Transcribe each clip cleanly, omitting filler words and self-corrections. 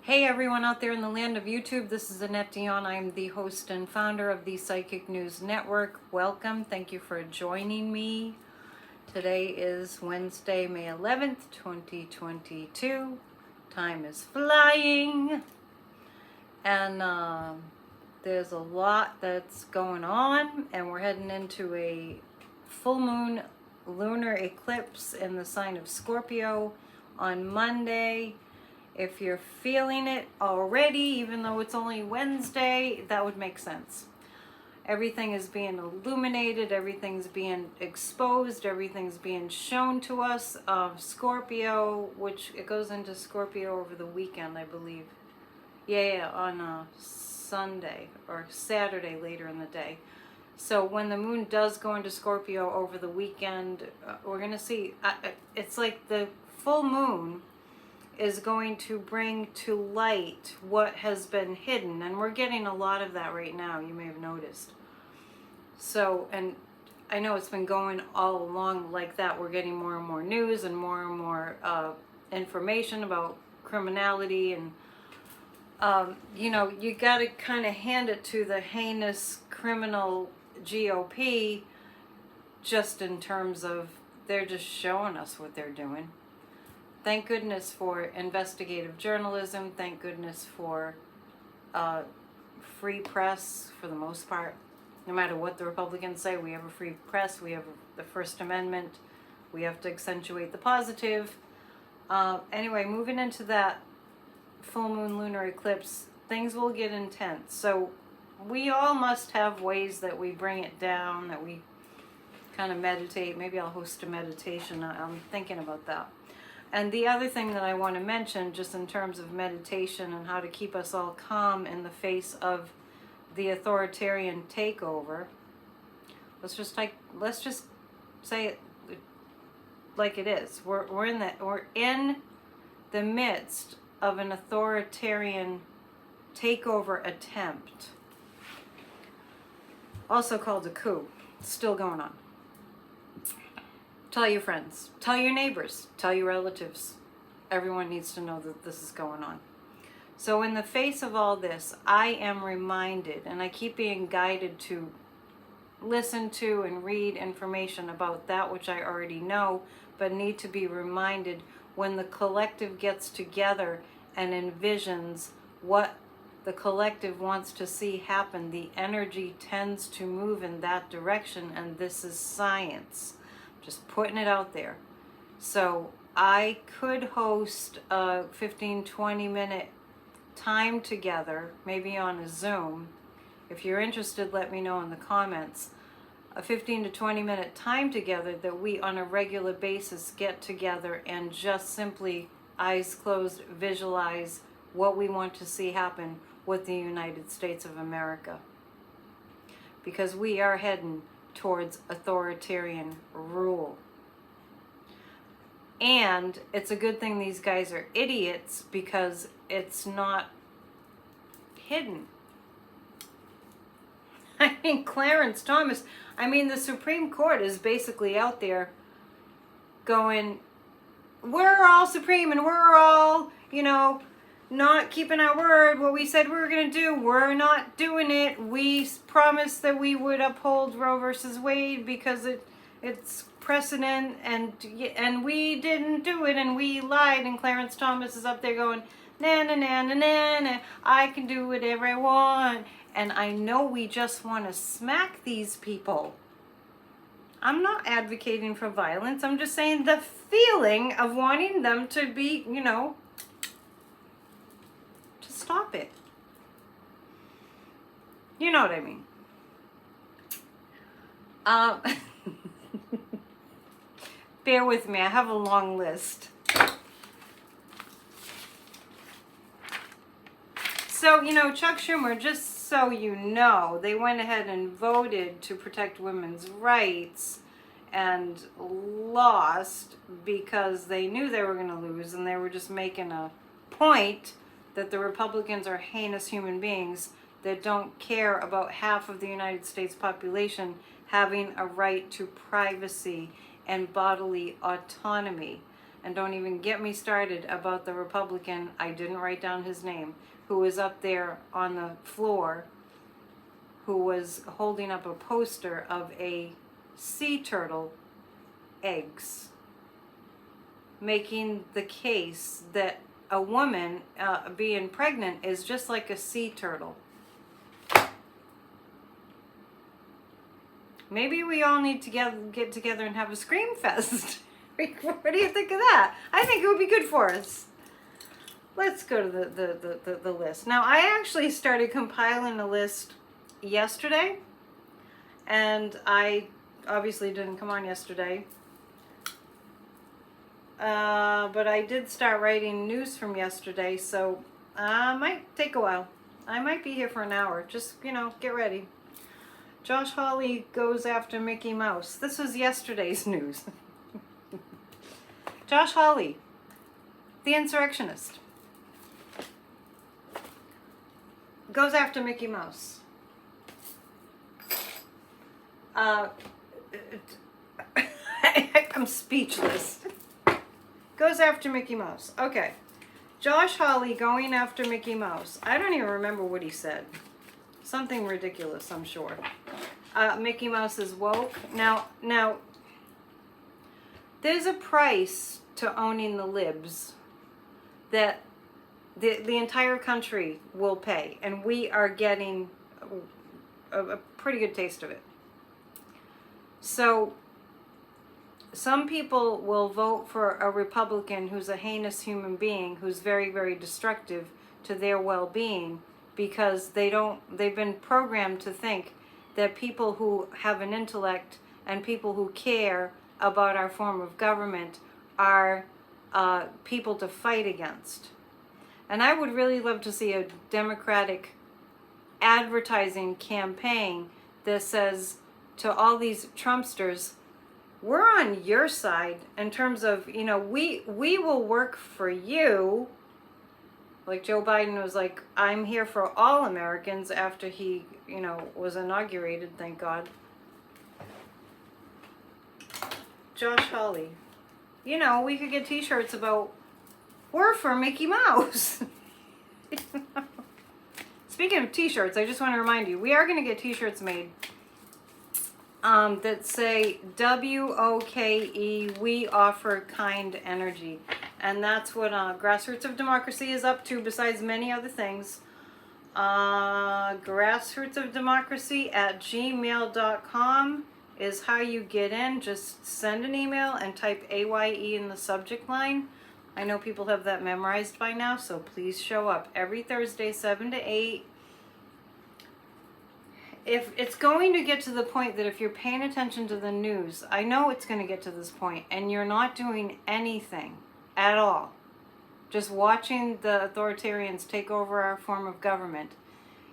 Hey everyone out there in the land of YouTube, this is Annette Dion. I'm the host and founder of the Psychic News Network. Welcome, thank you for joining me. Today is Wednesday, May 11th, 2022. Time is flying. And there's a lot that's going on, and we're heading into a full moon lunar eclipse in the sign of Scorpio on Monday. If you're feeling it already, even though it's only Wednesday, that would make sense. Everything is being illuminated, everything's being exposed, everything's being shown to us. Scorpio, which it goes into Scorpio over the weekend, I believe. Yeah, on Sunday or Saturday later in the day. So when the moon does go into Scorpio over the weekend, we're going to see, it's like the full moon is going to bring to light what has been hidden, and we're getting a lot of that right now, you may have noticed. So, and I know it's been going all along like that. We're getting more and more news and more information about criminality, and you know, you got to kind of hand it to the heinous criminal GOP, just in terms of they're just showing us what they're doing. Thank goodness for investigative journalism. Thank goodness for free press for the most part. No matter what the Republicans say, we have a free press. We have the First Amendment. We have to accentuate the positive. Anyway, moving into that full moon lunar eclipse, things will get intense. So we all must have ways that we bring it down, that we kind of meditate. Maybe I'll host a meditation. I'm thinking about that. And the other thing that I want to mention, just in terms of meditation and how to keep us all calm in the face of the authoritarian takeover, let's just say it like it is. We're in the midst of an authoritarian takeover attempt, also called a coup. It's still going on. Tell your friends, tell your neighbors, tell your relatives. Everyone needs to know that this is going on. So in the face of all this, I am reminded, and I keep being guided to listen to and read information about that which I already know, but need to be reminded when the collective gets together and envisions what the collective wants to see happen, the energy tends to move in that direction, and this is science. Just putting it out there. So I could host a 15-20 minute time together, maybe on a Zoom. If you're interested, let me know in the comments. A 15 to 20 minute time together that we on a regular basis get together and just simply eyes closed visualize what we want to see happen with the United States of America. Because we are heading towards authoritarian rule. And it's a good thing these guys are idiots, because it's not hidden. I mean, Clarence Thomas, the Supreme Court is basically out there going, we're all supreme and we're all, not keeping our word, what we said we were going to do, we're not doing it. We promised that we would uphold Roe versus Wade because it's precedent, and we didn't do it, and we lied, and Clarence Thomas is up there going, na na na na na na, I can do whatever I want. And I know we just want to smack these people. I'm not advocating for violence. I'm just saying the feeling of wanting them to be, stop it. You know what I mean. Bear with me, I have a long list. So, Chuck Schumer, just so you know, they went ahead and voted to protect women's rights and lost because they knew they were going to lose, and they were just making a point that the Republicans are heinous human beings that don't care about half of the United States population having a right to privacy and bodily autonomy. And don't even get me started about the Republican, I didn't write down his name, who was up there on the floor, who was holding up a poster of a sea turtle eggs, making the case that a woman being pregnant is just like a sea turtle. Maybe we all need to get together and have a scream fest. What do you think of that? I think it would be good for us. Let's go to the list. Now, I actually started compiling a list yesterday, and I obviously didn't come on yesterday. But I did start writing news from yesterday, so might take a while. I might be here for an hour. Just, you know, get ready. Josh Hawley goes after Mickey Mouse. This was yesterday's news. Josh Hawley, the insurrectionist, goes after Mickey Mouse. I'm speechless. Goes after Mickey Mouse. Okay. Josh Hawley going after Mickey Mouse. I don't even remember what he said. Something ridiculous, I'm sure. Mickey Mouse is woke. Now, there's a price to owning the libs that the entire country will pay, and we are getting a pretty good taste of it. So, some people will vote for a Republican who's a heinous human being, who's very, very destructive to their well-being, because they've been programmed to think that people who have an intellect and people who care about our form of government are people to fight against. And I would really love to see a Democratic advertising campaign that says to all these Trumpsters, we're on your side in terms of, you know, we will work for you. Like Joe Biden was like, I'm here for all Americans after he, you know, was inaugurated, thank God. Josh Hawley. You know, we could get t-shirts about, we're for Mickey Mouse. Speaking of t-shirts, I just want to remind you, we are going to get t-shirts made that say WOKE, we offer kind energy. And that's what Grassroots of Democracy is up to, besides many other things. grassrootsofdemocracy@gmail.com is how you get in. Just send an email and type AYE in the subject line. I know people have that memorized by now, so please show up every Thursday, 7 to 8. If it's going to get to the point that if you're paying attention to the news, I know it's going to get to this point, and you're not doing anything at all, just watching the authoritarians take over our form of government,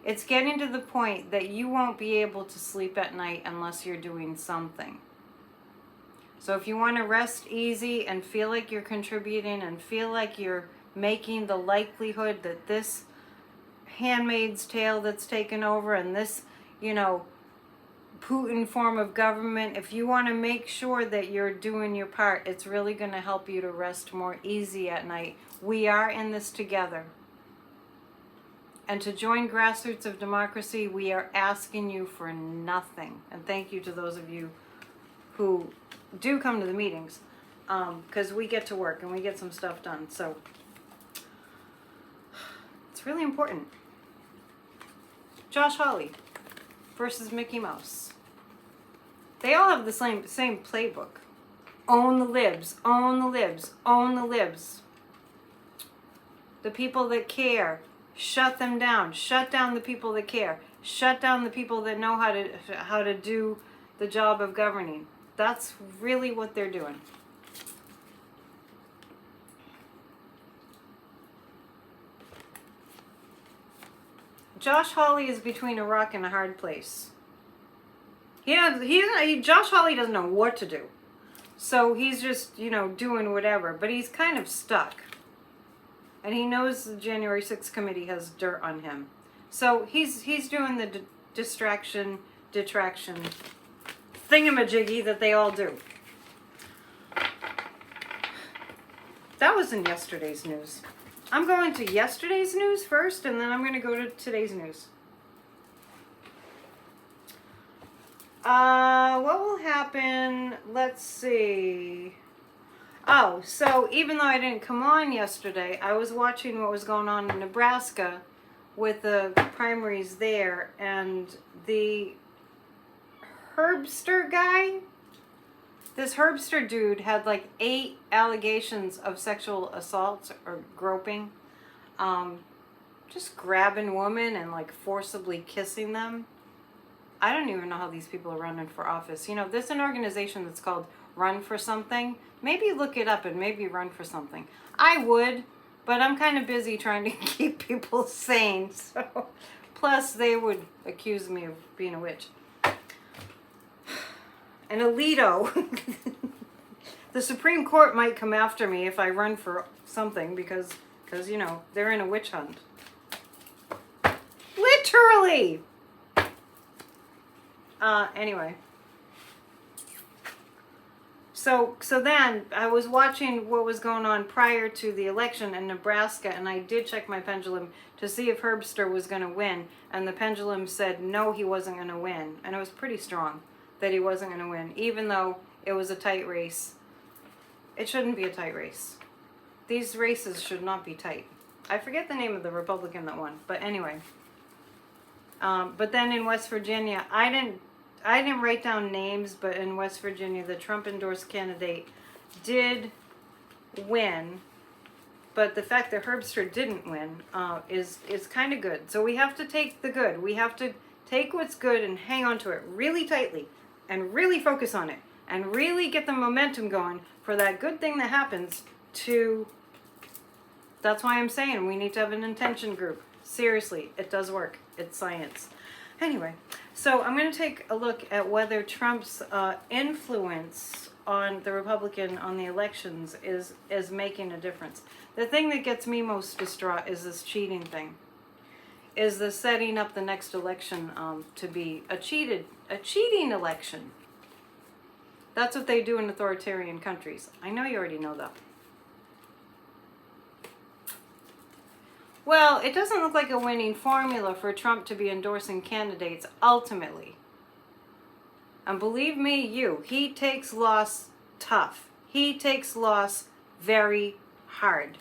it's getting to the point that you won't be able to sleep at night unless you're doing something. So if you want to rest easy and feel like you're contributing and feel like you're making the likelihood that this Handmaid's Tale that's taken over and this, you know, Putin form of government, if you want to make sure that you're doing your part, it's really going to help you to rest more easy at night. We are in this together. And to join Grassroots of Democracy, we are asking you for nothing. And thank you to those of you who do come to the meetings, because we get to work and we get some stuff done. So it's really important. Josh Hawley versus Mickey Mouse. They all have the same playbook. Own the libs, own the libs, own the libs. The people that care, shut them down. Shut down the people that care. Shut down the people that know how to do the job of governing. That's really what they're doing. Josh Hawley is between a rock and a hard place. Josh Hawley doesn't know what to do. So he's just, you know, doing whatever. But he's kind of stuck. And he knows the January 6th committee has dirt on him. So he's doing the detraction thingamajiggy that they all do. that was in yesterday's news. I'm going to yesterday's news first, and then I'm going to go to today's news. What will happen? Let's see. Oh, so even though I didn't come on yesterday, I was watching what was going on in Nebraska with the primaries there, and the Herbster guy, this Herbster dude had like 8 allegations of sexual assault or groping. Just grabbing women and like forcibly kissing them. I don't even know how these people are running for office. You know, there's an organization that's called Run for Something. Maybe look it up and maybe run for something. I would, but I'm kind of busy trying to keep people sane. So, plus they would accuse me of being a witch. And Alito, the Supreme Court might come after me if I run for something because you know, they're in a witch hunt. Literally! Anyway. So then I was watching what was going on prior to the election in Nebraska, and I did check my pendulum to see if Herbster was going to win, and the pendulum said no, he wasn't going to win, and it was pretty strong that he wasn't going to win, even though it was a tight race. It shouldn't be a tight race. These races should not be tight. I forget the name of the Republican that won, but anyway. But then in West Virginia, I didn't write down names, but in West Virginia, the Trump-endorsed candidate did win. But the fact that Herbster didn't win is kind of good. So we have to take the good. We have to take what's good and hang on to it really tightly and really focus on it and really get the momentum going for that good thing that happens to... That's why I'm saying we need to have an intention group. Seriously, it does work. It's science. Anyway, so I'm going to take a look at whether Trump's influence on the Republican on the elections is making a difference. The thing that gets me most distraught is this cheating thing. Is the setting up the next election to be a cheating election. That's what they do in authoritarian countries. I know you already know that. Well, it doesn't look like a winning formula for Trump to be endorsing candidates ultimately. And believe me, he takes loss tough. He takes loss very hard.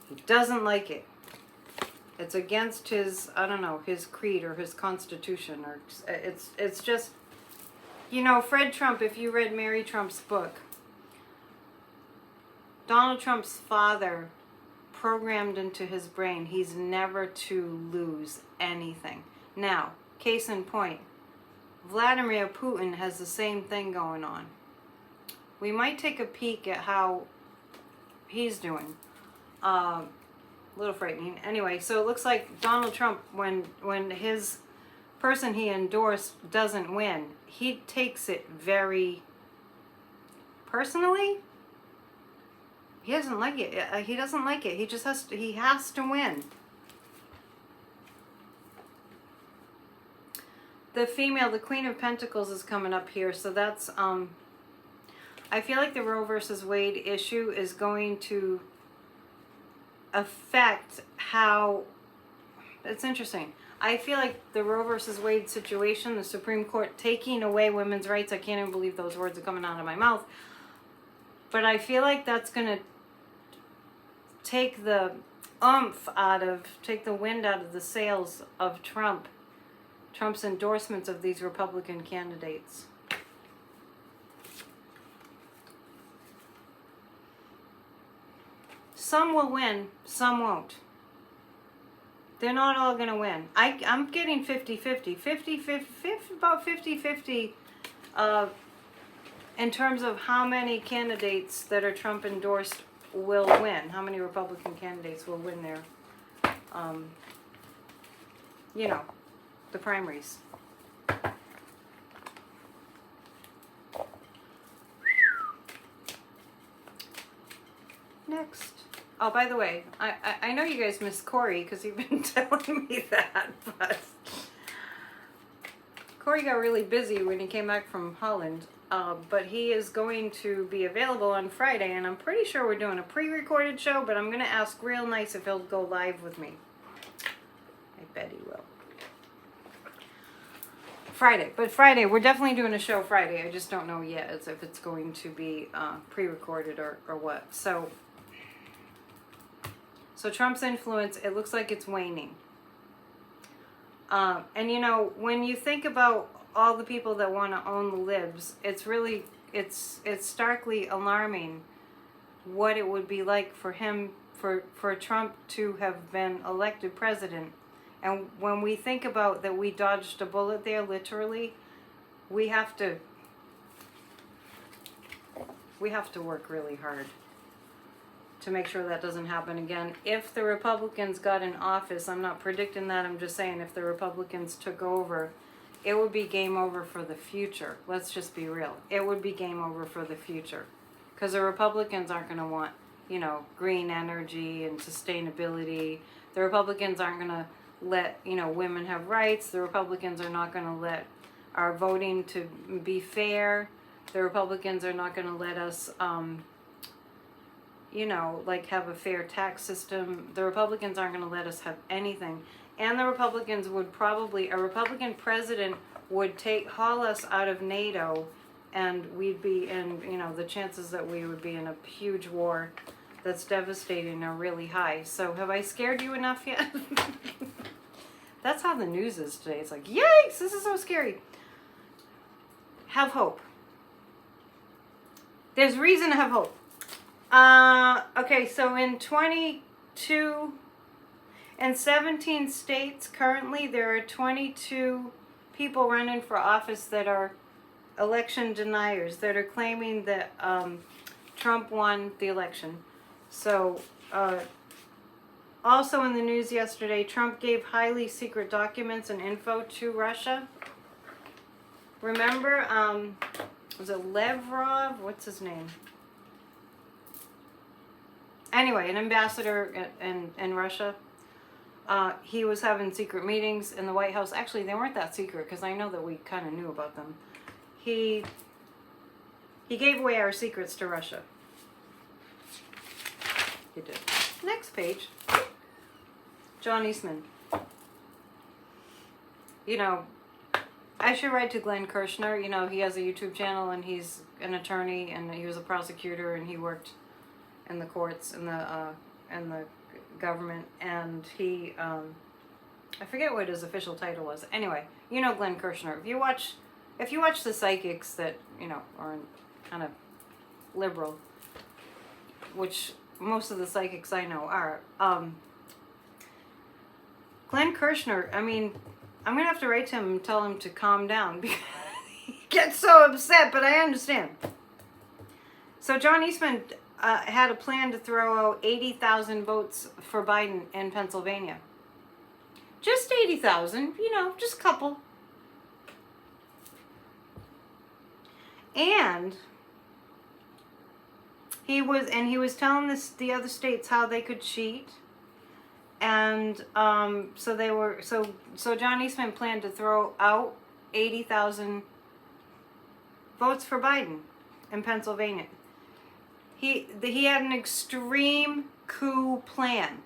He doesn't like it. It's against his, I don't know, his creed or his constitution. Or it's just, you know, Fred Trump, if you read Mary Trump's book, Donald Trump's father programmed into his brain he's never to lose anything. Now, case in point, Vladimir Putin has the same thing going on. We might take a peek at how he's doing. A little frightening. Anyway, so it looks like Donald Trump, when his person he endorsed doesn't win, he takes it very personally. He doesn't like it. He doesn't like it. He just has to win. The female, the Queen of Pentacles is coming up here, so that's I feel like the Roe versus Wade issue is going to affect how... It's interesting. I feel like the Roe versus Wade situation, the Supreme Court taking away women's rights, I can't even believe those words are coming out of my mouth, but I feel like that's going to take the take the wind out of the sails of Trump's endorsements of these Republican candidates. Some will win, some won't. They're not all going to win. I'm getting 50-50. About 50-50 in terms of how many candidates that are Trump endorsed will win. How many Republican candidates will win their, you know, the primaries. Next. Oh, by the way, I know you guys miss Corey because you've been telling me that, but Corey got really busy when he came back from Holland, but he is going to be available on Friday, and I'm pretty sure we're doing a pre-recorded show, but I'm going to ask real nice if he'll go live with me. I bet he will. Friday, we're definitely doing a show Friday. I just don't know yet as if it's going to be pre-recorded or what. So Trump's influence, it looks like it's waning. And you know, when you think about all the people that want to own the libs, it's starkly alarming what it would be like for Trump to have been elected president. And when we think about that we dodged a bullet there, literally, we have to work really hard to make sure that doesn't happen again. If the Republicans got in office, I'm not predicting that, I'm just saying if the Republicans took over, it would be game over for the future. Let's just be real. It would be game over for the future. Because the Republicans aren't going to want, you know, green energy and sustainability. The Republicans aren't going to let, you know, women have rights. The Republicans are not going to let our voting to be fair. The Republicans are not going to let us, you know, like have a fair tax system. The Republicans aren't going to let us have anything. And the Republicans would probably, a Republican president would haul us out of NATO, and we'd be in, you know, the chances that we would be in a huge war that's devastating are really high. So have I scared you enough yet? That's how the news is today. It's like, yikes, this is so scary. Have hope. There's reason to have hope. Okay, so in 22 and 17 states currently, there are 22 people running for office that are election deniers, that are claiming that Trump won the election. So, also in the news yesterday, Trump gave highly secret documents and info to Russia. Remember, was it Lavrov? What's his name? Anyway, an ambassador in Russia. He was having secret meetings in the White House. Actually, they weren't that secret because I know that we kind of knew about them. He gave away our secrets to Russia. He did. Next page. John Eastman. You know, I should write to Glenn Kirshner. You know, he has a YouTube channel and he's an attorney and he was a prosecutor and he worked in the courts and the government, and he I forget what his official title was. Anyway, you know Glenn Kirshner. If you watch the psychics that, you know, are kind of liberal, which most of the psychics I know are, Glenn Kirshner, I mean, I'm going to have to write to him and tell him to calm down because he gets so upset, but I understand. So John Eastman had a plan to throw out 80,000 votes for Biden in Pennsylvania. Just 80,000, you know, just a couple. And he was telling the other states how they could cheat. And so John Eastman planned to throw out 80,000 votes for Biden in Pennsylvania. He had an extreme coup plan,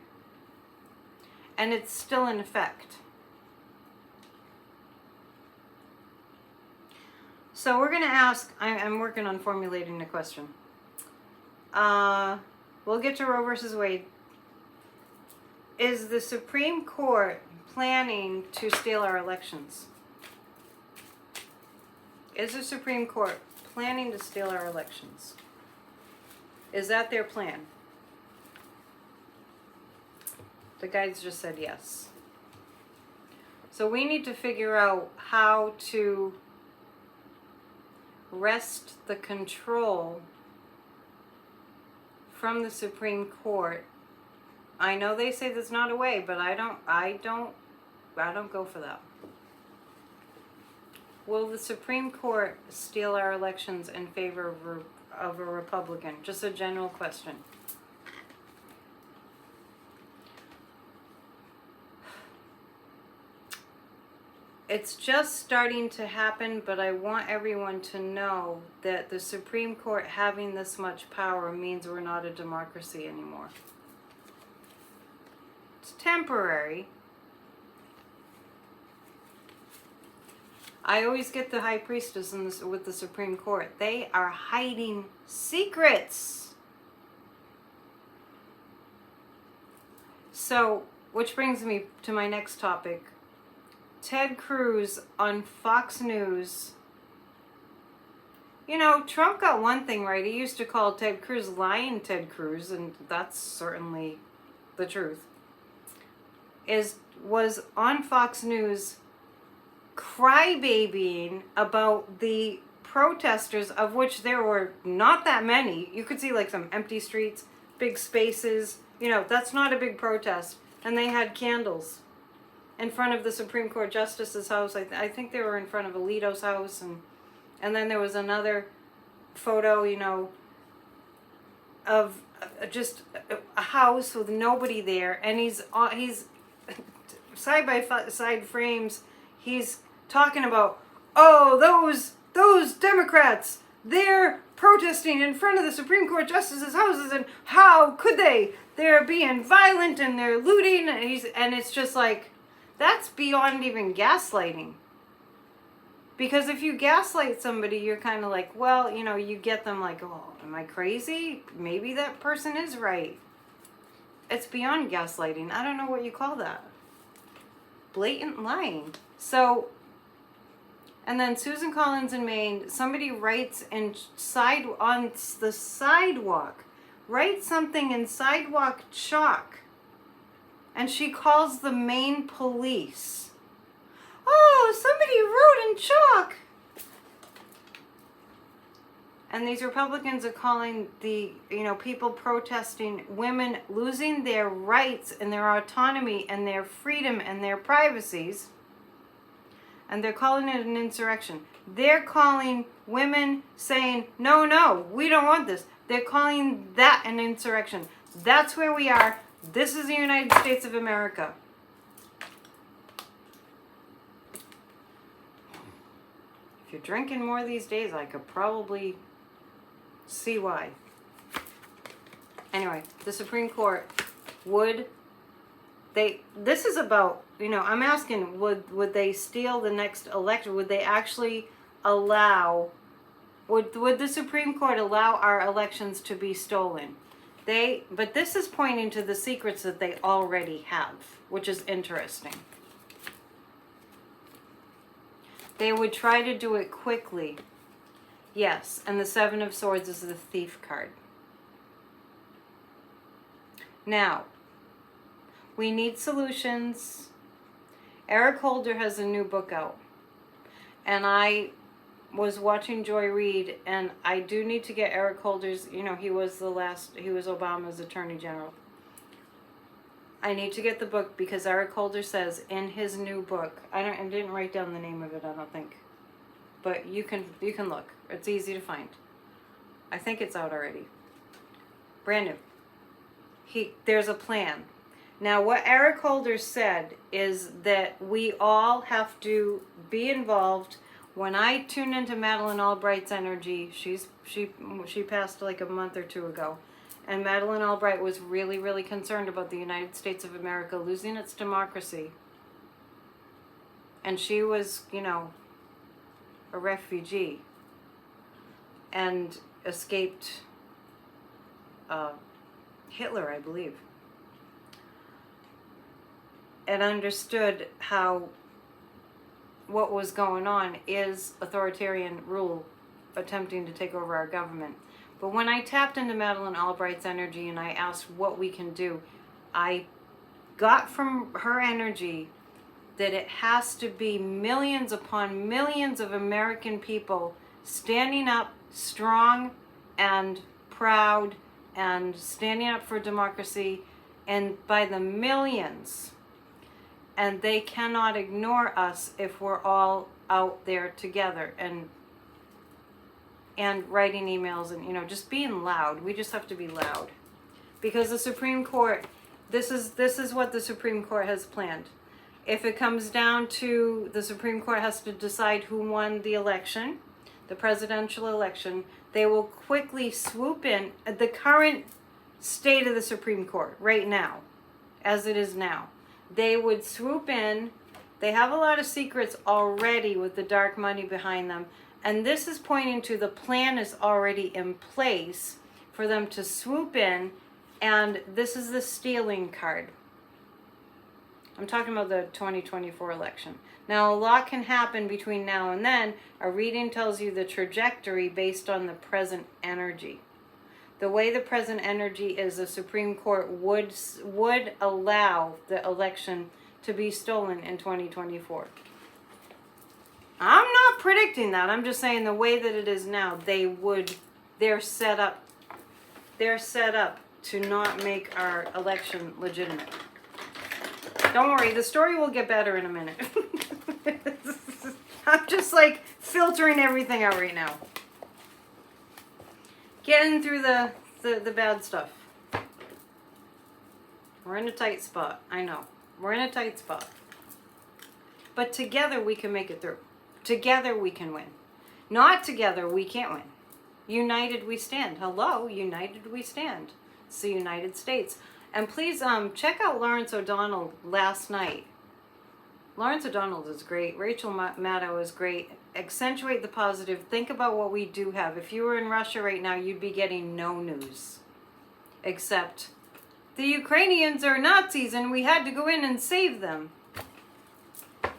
and it's still in effect. So we're going to ask, I'm working on formulating a question. We'll get to Roe versus Wade. Is the Supreme Court planning to steal our elections? Is the Supreme Court planning to steal our elections? Is that their plan? The guides just said yes. So we need to figure out how to wrest the control from the Supreme Court. I know they say there's not a way, but I don't go for that. Will the Supreme Court steal our elections in favor of a Republican? Just a general question. it's just starting to happen, but I want everyone to know that the Supreme Court having this much power means we're not a democracy anymore. It's temporary. I always get the high priestess with the Supreme Court. They are hiding secrets. So, which brings me to my next topic. Ted Cruz on Fox News. You know, Trump got one thing right. He used to call Ted Cruz lying Ted Cruz, and that's certainly the truth. Was on Fox News crybabying about the protesters, of which there were not that many. You could see like some empty streets, big spaces. You know, that's not a big protest. And they had candles in front of the Supreme Court Justice's house. I think they were in front of Alito's house. And then there was another photo, you know, of just a house with nobody there. And he's side by side frames. He's talking about, oh, those Democrats, they're protesting in front of the Supreme Court Justice's houses, and how could they? They're being violent and they're looting, and it's just like, that's beyond even gaslighting. Because if you gaslight somebody, you're kind of like, well, you know, you get them like, oh, am I crazy? Maybe that person is right. It's beyond gaslighting. I don't know what you call that. Blatant lying. So, and then Susan Collins in Maine, somebody writes on the sidewalk, writes something in sidewalk chalk, and she calls the Maine police. Oh, somebody wrote in chalk. And these Republicans are calling the, you know, people protesting, women losing their rights and their autonomy and their freedom and their privacies. And they're calling it an insurrection. They're calling women saying, no, we don't want this. They're calling that an insurrection. That's where we are. This is the United States of America. If you're drinking more these days, I could probably see why. Anyway, the Supreme Court, this is about, you know, I'm asking, would they steal the next election? Would they actually allow, would the Supreme Court allow our elections to be stolen? But this is pointing to the secrets that they already have, which is interesting. They would try to do it quickly. Yes, and the Seven of Swords is the thief card. Now, we need solutions. Eric Holder has a new book out. And I was watching Joy Reid, and I do need to get Eric Holder's, you know, he was Obama's Attorney General. I need to get the book because Eric Holder says in his new book, I didn't write down the name of it, I don't think. But you can look. It's easy to find. I think it's out already. Brand new. There's a plan. Now, what Eric Holder said is that we all have to be involved. When I tune into Madeleine Albright's energy, she passed like a month or two ago. And Madeleine Albright was really, really concerned about the United States of America losing its democracy. And she was, you know, a refugee and escaped Hitler, I believe. And understood how what was going on is authoritarian rule attempting to take over our government. But when I tapped into Madeleine Albright's energy and I asked what we can do, I got from her energy that it has to be millions upon millions of American people standing up strong and proud and standing up for democracy, and by the millions. And they cannot ignore us if we're all out there together and writing emails and, you know, just being loud. We just have to be loud. Because the Supreme Court, this is what the Supreme Court has planned. If it comes down to the Supreme Court has to decide who won the election, the presidential election, they will quickly swoop in. The current state of the Supreme Court right now, as it is now, they would swoop in. They have a lot of secrets already with the dark money behind them. And this is pointing to the plan is already in place for them to swoop in. And this is the stealing card. I'm talking about the 2024 election. Now, a lot can happen between now and then. A reading tells you the trajectory based on the present energy. The way the present energy is, the Supreme Court would allow the election to be stolen in 2024. I'm not predicting that. I'm just saying the way that it is now, they're set up to not make our election legitimate. Don't worry, the story will get better in a minute. I'm just like filtering everything out right now. Getting through the bad stuff. We're in a tight spot. I know. We're in a tight spot. But together we can make it through. Together we can win. Not together we can't win. United we stand. Hello, united we stand. It's the United States. And please check out Lawrence O'Donnell last night. Lawrence O'Donnell is great. Rachel Maddow is great. Accentuate the positive. Think about what we do have. If you were in Russia right now, you'd be getting no news. Except the Ukrainians are Nazis and we had to go in and save them.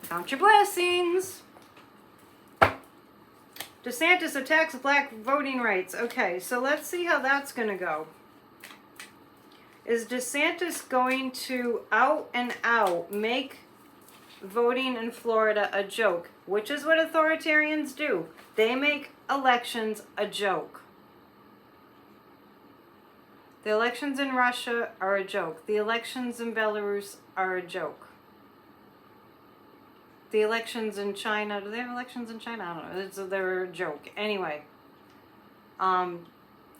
Count your blessings. DeSantis attacks black voting rights. Okay, so let's see how that's going to go. Is DeSantis going to out and out make voting in Florida a joke? Which is what authoritarians do. They make elections a joke. The elections in Russia are a joke. The elections in Belarus are a joke. The elections in China, do they have elections in China? I don't know. They're a joke. Anyway.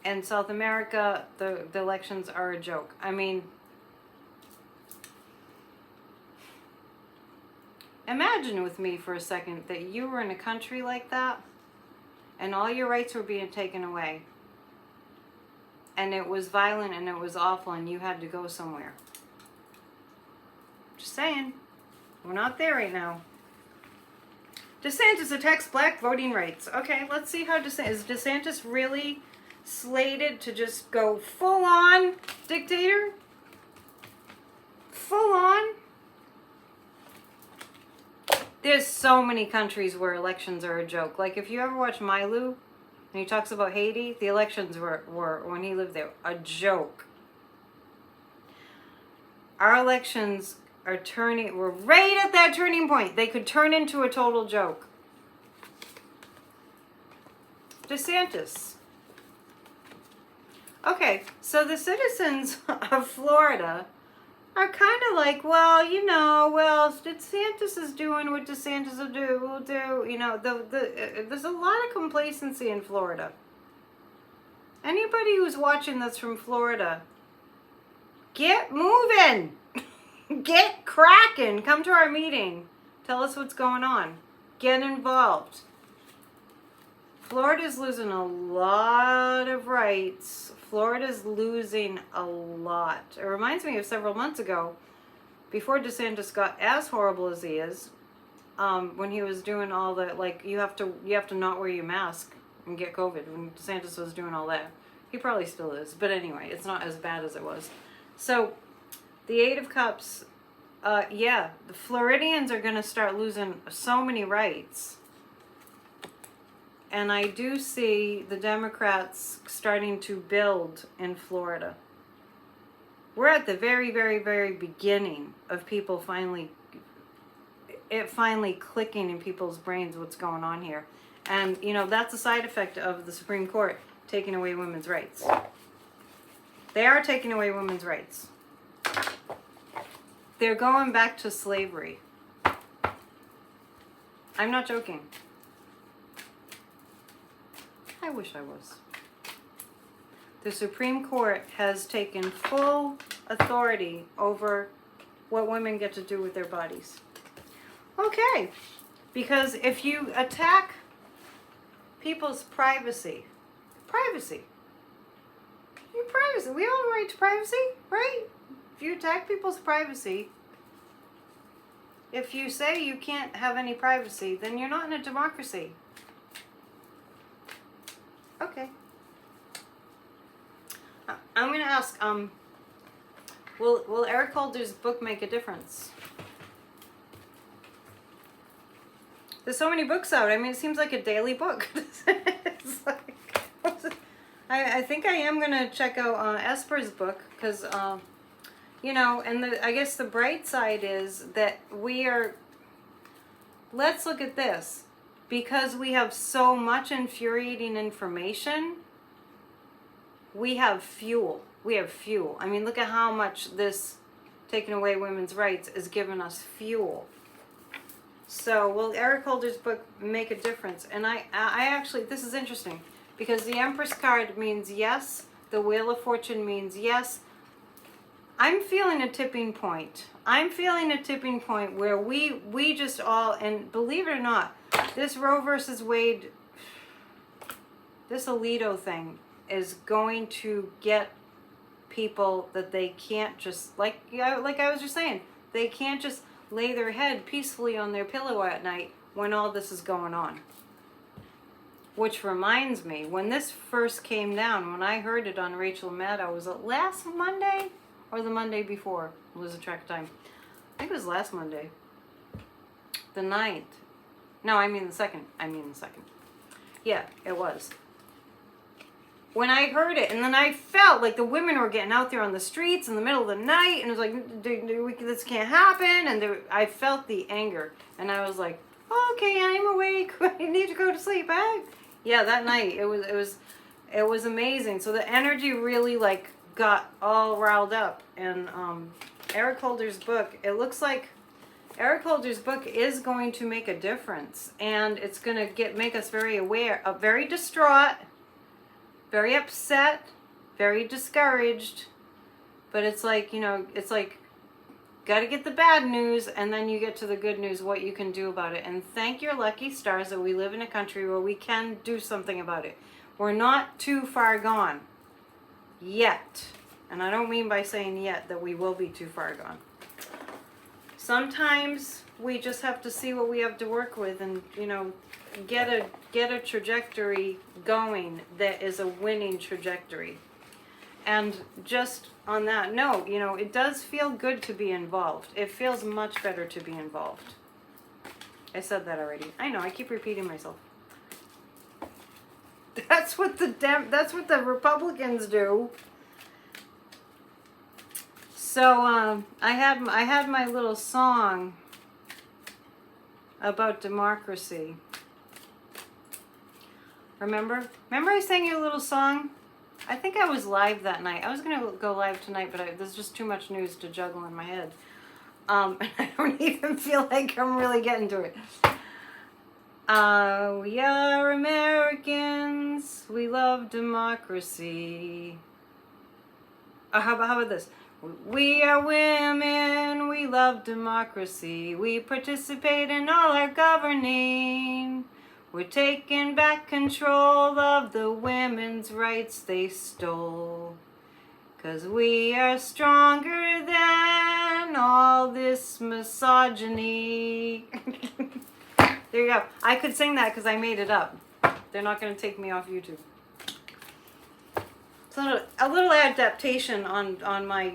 In South America, the elections are a joke. I mean, imagine with me for a second that you were in a country like that and all your rights were being taken away. And it was violent and it was awful and you had to go somewhere. Just saying. We're not there right now. DeSantis attacks black voting rights. Okay, let's see how is DeSantis really slated to just go full-on dictator? Full-on? There's so many countries where elections are a joke. Like if you ever watch Mylou, and he talks about Haiti, the elections were when he lived there, a joke. Our elections we're right at that turning point. They could turn into a total joke. DeSantis. Okay, so the citizens of Florida are kind of like, well, DeSantis is doing what DeSantis will do. You know, there's a lot of complacency in Florida. Anybody who's watching this from Florida, get moving. Get cracking. Come to our meeting. Tell us what's going on. Get involved. Florida's losing a lot of rights. Florida's losing a lot. It reminds me of several months ago, before DeSantis got as horrible as he is, when he was doing all the, like, you have to not wear your mask and get COVID. When DeSantis was doing all that. He probably still is. But anyway, it's not as bad as it was. So, the Eight of Cups, the Floridians are going to start losing so many rights. And I do see the Democrats starting to build in Florida. We're at the very, very, very beginning of people finally clicking in people's brains what's going on here. And, you know, that's a side effect of the Supreme Court taking away women's rights. They are taking away women's rights. They're going back to slavery. I'm not joking. I wish I was. The Supreme Court has taken full authority over what women get to do with their bodies. Okay, because if you attack people's privacy, your privacy, we all have a right to privacy, right? If you attack people's privacy, if you say you can't have any privacy, then you're not in a democracy. Okay. I'm going to ask, will Eric Holder's book make a difference? There's so many books out. I mean, it seems like a daily book. It's like, I think I am going to check out Esper's book because, you know, and I guess the bright side is that let's look at this. Because we have so much infuriating information, we have fuel. I mean, look at how much this taking away women's rights is giving us fuel. So, will Eric Holder's book make a difference? And I actually, this is interesting, because the Empress card means yes, the Wheel of Fortune means yes. I'm feeling a tipping point. Where we just all, and believe it or not, this Roe versus Wade, this Alito thing is going to get people that they can't just, like I was just saying, they can't just lay their head peacefully on their pillow at night when all this is going on. Which reminds me, when this first came down, when I heard it on Rachel Maddow, was it last Monday or the Monday before? Lose track of time. I think it was last Monday. The 9th. No, I mean the 2nd. Yeah, it was. When I heard it, and then I felt like the women were getting out there on the streets in the middle of the night, and it was like, this can't happen, and I felt the anger, and I was like, okay, I'm awake, I need to go to sleep. Yeah, that night, it was amazing. So the energy really like got all riled up, and Eric Holder's book, it looks like Eric Holder's book is going to make a difference, and it's going to make us very aware, very distraught, very upset, very discouraged, but it's like, you know, it's like, got to get the bad news, and then you get to the good news, what you can do about it. And thank your lucky stars that we live in a country where we can do something about it. We're not too far gone yet. And I don't mean by saying yet that we will be too far gone. Sometimes we just have to see what we have to work with, and, you know, get a trajectory going that is a winning trajectory. And just on that note, you know, it does feel good to be involved. It feels much better to be involved. I said that already. I know, I keep repeating myself. That's what the Republicans do. So I had my little song about democracy. Remember I sang you a little song? I think I was live that night. I was going to go live tonight, but there's just too much news to juggle in my head. And I don't even feel like I'm really getting to it. We are Americans. We love democracy. How about this? We are women. We love democracy. We participate in all our governing. We're taking back control of the women's rights they stole. 'Cause we are stronger than all this misogyny. There you go. I could sing that because I made it up. They're not going to take me off YouTube. So a little adaptation on my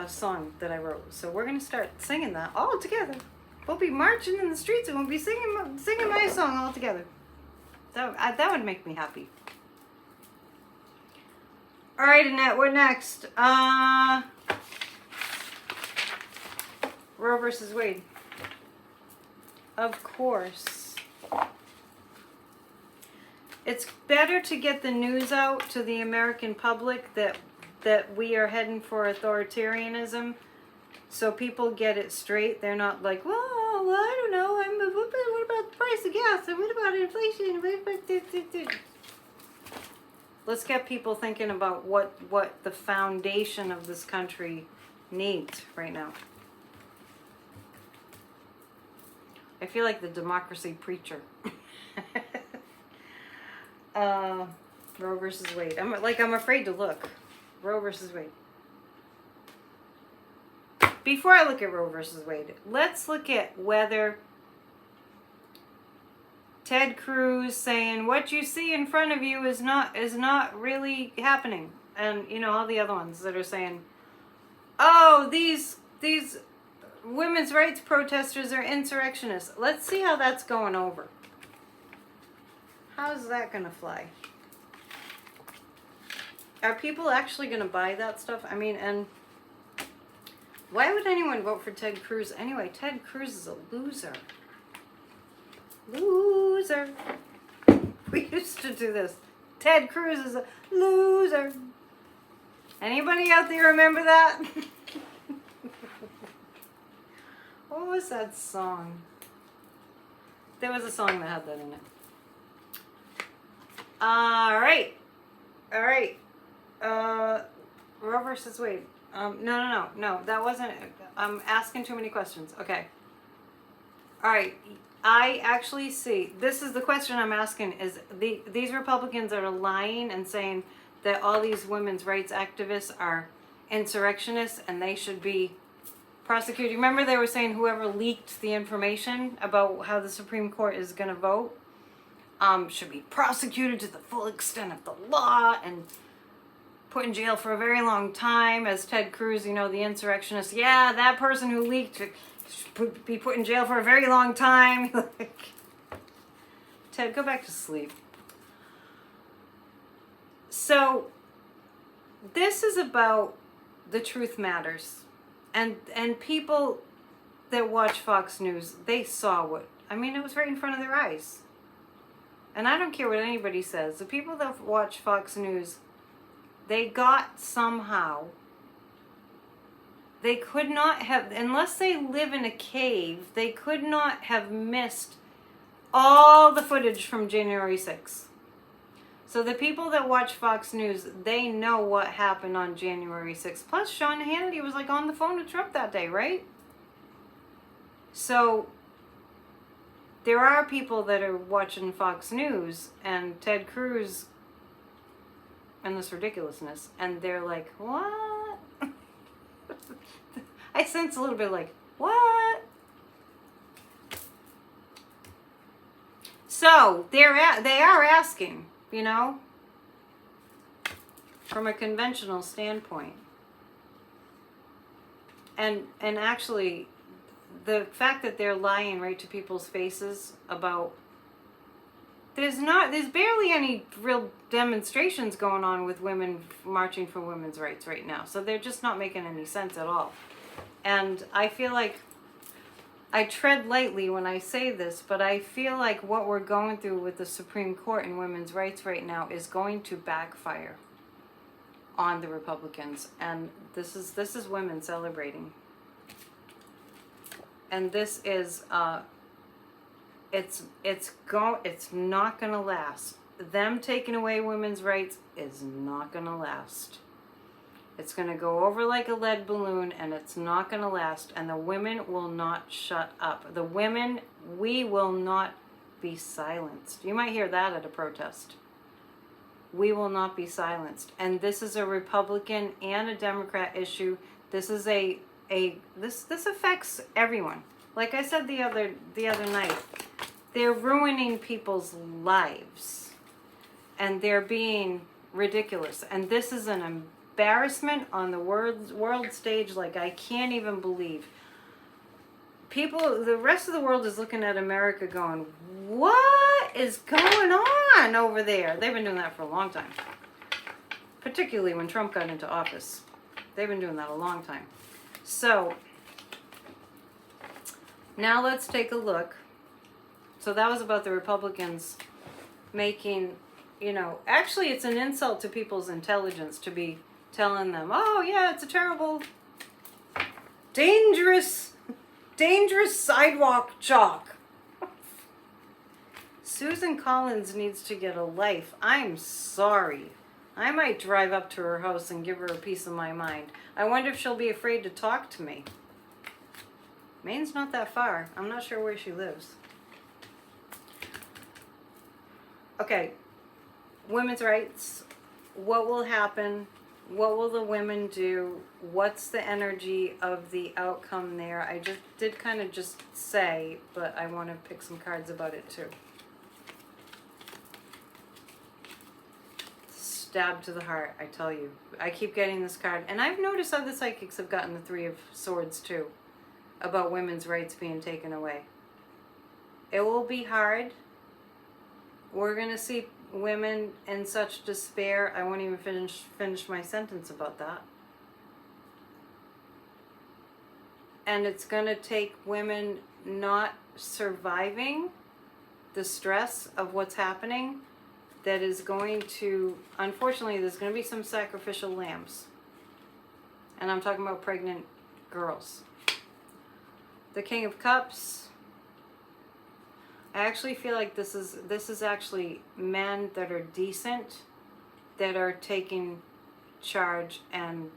song that I wrote. So we're going to start singing that all together. We'll be marching in the streets and we'll be singing my song all together. That would make me happy. All right, Annette, what next? Roe versus Wade. Of course. It's better to get the news out to the American public that we are heading for authoritarianism, so people get it straight. They're not like, well, I don't know. What about the price of gas? And what about inflation? Let's get people thinking about what the foundation of this country needs right now. I feel like the democracy preacher. Roe versus Wade. I'm afraid to look. Roe versus Wade. Before I look at Roe versus Wade, let's look at whether Ted Cruz saying what you see in front of you is not really happening, and all the other ones that are saying, oh, these women's rights protesters are insurrectionists. Let's see how that's going over. How's that gonna fly? Are people actually gonna buy that stuff? I mean, and why would anyone vote for Ted Cruz anyway? Ted Cruz is a loser. Loser. We used to do this. Ted Cruz is a loser. Anybody out there remember that? What was that song? There was a song that had that in it. All right. Roe versus Wade. No. That wasn't. I'm asking too many questions. Okay. All right. I actually see. This is the question I'm asking: is these Republicans that are lying and saying that all these women's rights activists are insurrectionists and they should be prosecuted? Remember, they were saying whoever leaked the information about how the Supreme Court is going to vote should be prosecuted to the full extent of the law and put in jail for a very long time. As Ted Cruz, the insurrectionist, yeah, that person who leaked it should be put in jail for a very long time. Ted, go back to sleep. So this is about the truth matters. And people that watch Fox News, they saw it was right in front of their eyes. And I don't care what anybody says. The people that watch Fox News, they got somehow, they could not have, unless they live in a cave, they could not have missed all the footage from January 6th. So the people that watch Fox News, they know what happened on January 6th. Plus, Sean Hannity was on the phone with Trump that day, right? So there are people that are watching Fox News and Ted Cruz and this ridiculousness, and they're like, what? I sense a little bit like, what? So they are asking, from a conventional standpoint. And actually, the fact that they're lying right to people's faces about, there's barely any real demonstrations going on with women marching for women's rights right now. So they're just not making any sense at all. And I feel like I tread lightly when I say this, but I feel like what we're going through with the Supreme Court and women's rights right now is going to backfire on the Republicans. And this is women celebrating. And this is it's not going to last. Them taking away women's rights is not going to last. It's going to go over like a lead balloon, and it's not going to last. And the women will not shut up. The women, we will not be silenced. You might hear that at a protest. We will not be silenced. And this is a Republican and a Democrat issue. This is this affects everyone. Like I said the other night, they're ruining people's lives, and they're being ridiculous. And this is an embarrassment on the world stage. Like, I can't even believe. People, the rest of the world is looking at America going, what is going on over there? They've been doing that for a long time. Particularly when Trump got into office. They've been doing that a long time. So, now let's take a look. So that was about the Republicans making, actually it's an insult to people's intelligence to be telling them, oh yeah, it's a terrible, dangerous sidewalk chalk. Susan Collins needs to get a life. I'm sorry. I might drive up to her house and give her a piece of my mind. I wonder if she'll be afraid to talk to me. Maine's not that far. I'm not sure where she lives. Okay, women's rights. What will happen? What will the women do? What's the energy of the outcome there? I just did kind of just say, but I want to pick some cards about it too. Stab to the heart, I tell you. I keep getting this card. And I've noticed other psychics have gotten the Three of Swords too, about women's rights being taken away. It will be hard. We're going to see women in such despair. I won't even finish my sentence about that. And it's going to take women not surviving the stress of what's happening that is going to, unfortunately, there's going to be some sacrificial lambs. And I'm talking about pregnant girls. The King of Cups. I actually feel like this is actually men that are decent, that are taking charge and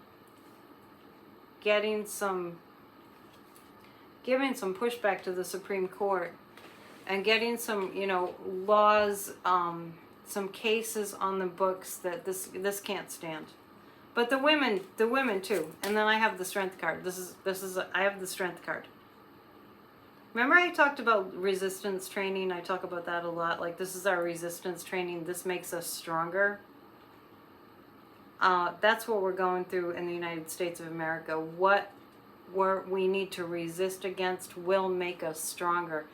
giving some pushback to the Supreme Court and getting some, laws, some cases on the books that this can't stand. But the women too. And then I have the Strength card. I have the Strength card. Remember I talked about resistance training? I talk about that a lot. Like, this is our resistance training. This makes us stronger. That's what we're going through in the United States of America. What we need to resist against will make us stronger.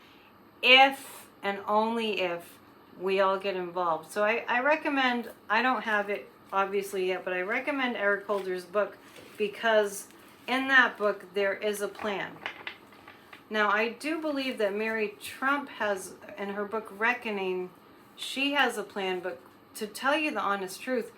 If and only if we all get involved. So I recommend, I don't have it obviously yet, but I recommend Eric Holder's book, because in that book there is a plan. Now, I do believe that Mary Trump has, in her book Reckoning, she has a plan, but to tell you the honest truth,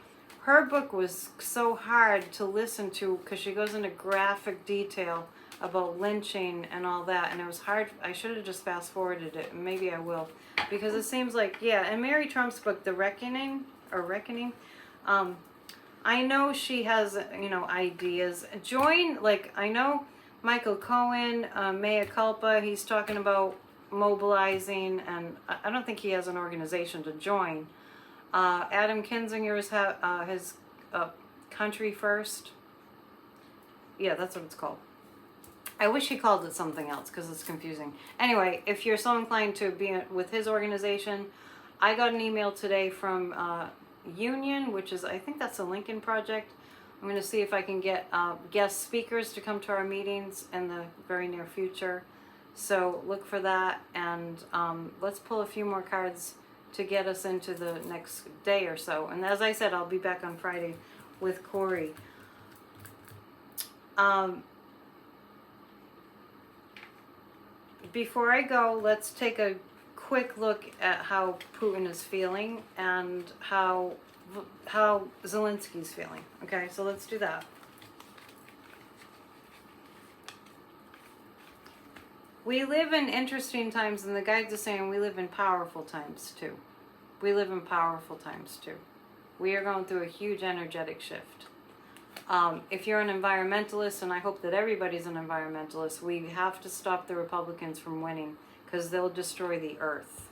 her book was so hard to listen to because she goes into graphic detail about lynching and all that, and it was hard. I should have just fast forwarded it, and maybe I will, because it seems like, yeah, in Mary Trump's book, The Reckoning, I know she has, ideas. I know Michael Cohen, Mea Culpa, he's talking about mobilizing, and I don't think he has an organization to join. Adam Kinzinger's his Country First. Yeah, that's what it's called. I wish he called it something else because it's confusing. Anyway, if you're so inclined to be with his organization, I got an email today from Union, which is, I think that's the Lincoln Project. I'm going to see if I can get guest speakers to come to our meetings in the very near future. So look for that, and let's pull a few more cards to get us into the next day or so. And as I said, I'll be back on Friday with Corey. Before I go, let's take a quick look at how Putin is feeling and how Zelensky's feeling. Okay, so let's do that. We live in interesting times, and the guides are saying we live in powerful times too. We live in powerful times too. We are going through a huge energetic shift. If you're an environmentalist, and I hope that everybody's an environmentalist, we have to stop the Republicans from winning, because they'll destroy the earth.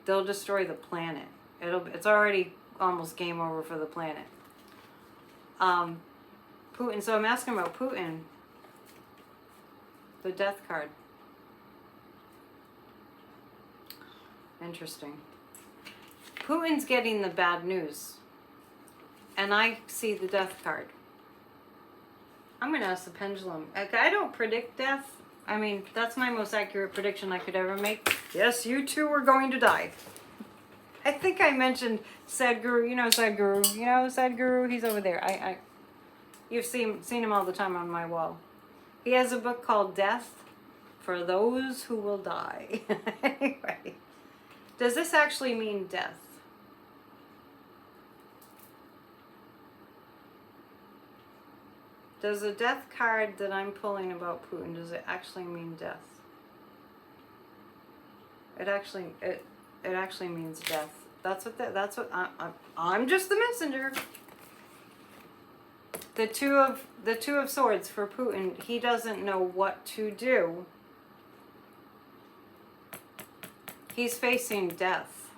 They'll destroy the planet. It's already almost game over for the planet. Putin. So I'm asking about Putin. The Death card. Interesting. Putin's getting the bad news. And I see the Death card. I'm going to ask the pendulum. I don't predict death. I mean, that's my most accurate prediction I could ever make. Yes, you too are going to die. I think I mentioned Sadhguru. You know Sadhguru. You know Sadhguru? He's over there. You've seen him all the time on my wall. He has a book called Death for Those Who Will Die. Anyway, does this actually mean death? Does the Death card that I'm pulling about Putin, does it actually mean death? It actually means death. I'm just the messenger. The two of swords for Putin. He doesn't know what to do. He's facing death.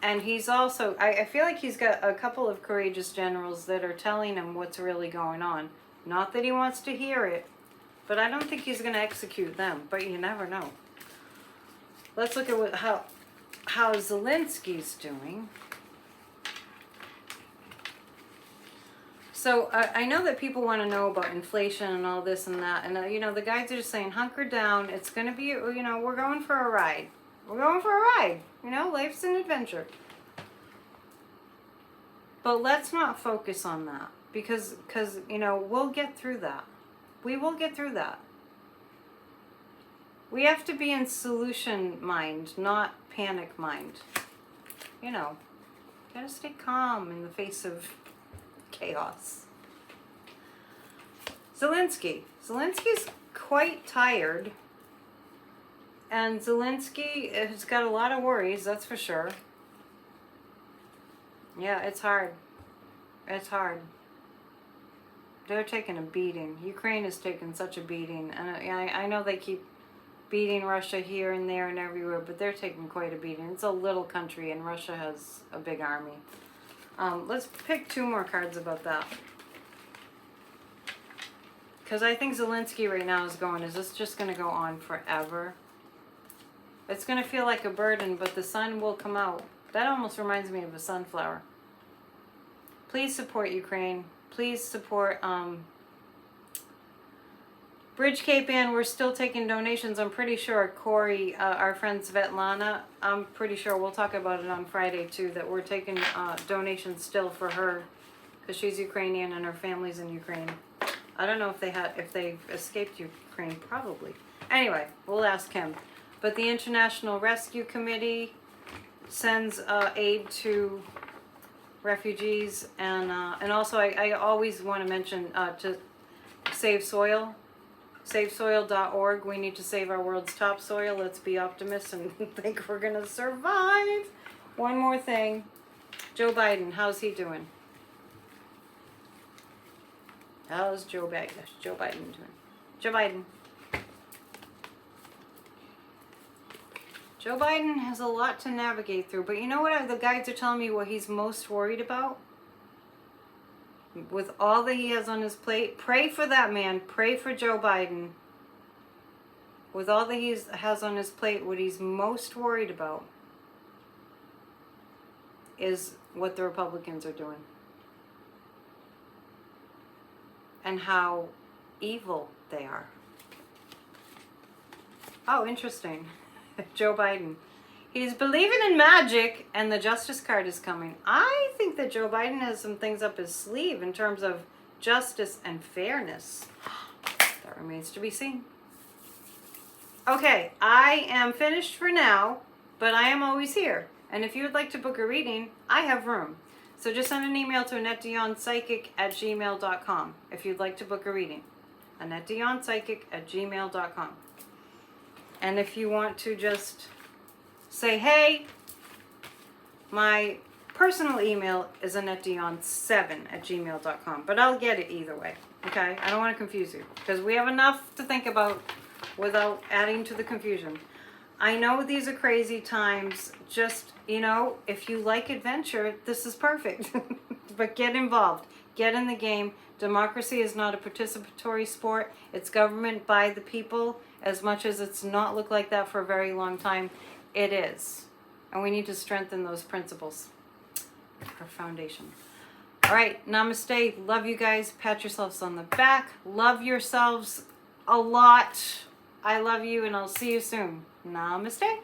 And he's also, I feel like he's got a couple of courageous generals that are telling him what's really going on. Not that he wants to hear it, but I don't think he's going to execute them. But you never know. Let's look at how Zelensky's doing. So I know that people want to know about inflation and all this and that. And, you know, the guys are just saying, hunker down. It's going to be, you know, we're going for a ride. We're going for a ride. You know, life's an adventure. But let's not focus on that. Because, you know, we'll get through that. We will get through that. We have to be in solution mind, not panic mind. You know, gotta stay calm in the face of chaos. Zelensky's quite tired. And Zelensky has got a lot of worries, that's for sure. Yeah, it's hard. It's hard. They're taking a beating. Ukraine is taking such a beating. And I know they keep beating Russia here and there and everywhere, but they're taking quite a beating. It's a little country and Russia has a big army. Let's pick two more cards about that. Because I think Zelensky right now is going, is this just going to go on forever? It's going to feel like a burden, but the sun will come out. That almost reminds me of a sunflower. Please support Ukraine. Please support Bridge Cape Ann. We're still taking donations. I'm pretty sure Corey, our friend Svetlana, I'm pretty sure we'll talk about it on Friday too, that we're taking donations still for her because she's Ukrainian and her family's in Ukraine. I don't know if they've escaped Ukraine, probably. Anyway, we'll ask him. But the International Rescue Committee sends aid to refugees, and also I always want to mention to Save Soil, SaveSoil.org. We need to save our world's topsoil. Let's be optimists and think we're gonna survive. One more thing, Joe Biden, how's he doing? How's Joe Biden doing? Joe Biden. Joe Biden has a lot to navigate through, but you know what the guides are telling me what he's most worried about? With all that he has on his plate, pray for that man. Pray for Joe Biden. With all that he has on his plate, what he's most worried about is what the Republicans are doing. And how evil they are. Oh, interesting. Joe Biden. He's believing in magic, and the Justice card is coming. I think that Joe Biden has some things up his sleeve in terms of justice and fairness. That remains to be seen. Okay, I am finished for now, but I am always here. And if you would like to book a reading, I have room. So just send an email to annettedionpsychic@gmail.com if you'd like to book a reading. annettedionpsychic@gmail.com. And if you want to just say, hey, my personal email is annettedion7@gmail.com. But I'll get it either way, okay? I don't want to confuse you because we have enough to think about without adding to the confusion. I know these are crazy times. Just, you know, if you like adventure, this is perfect. But get involved. Get in the game. Democracy is not a participatory sport. It's government by the people. As much as it's not looked like that for a very long time, it is. And we need to strengthen those principles. Our foundation. All right, namaste. Love you guys. Pat yourselves on the back. Love yourselves a lot. I love you, and I'll see you soon. Namaste.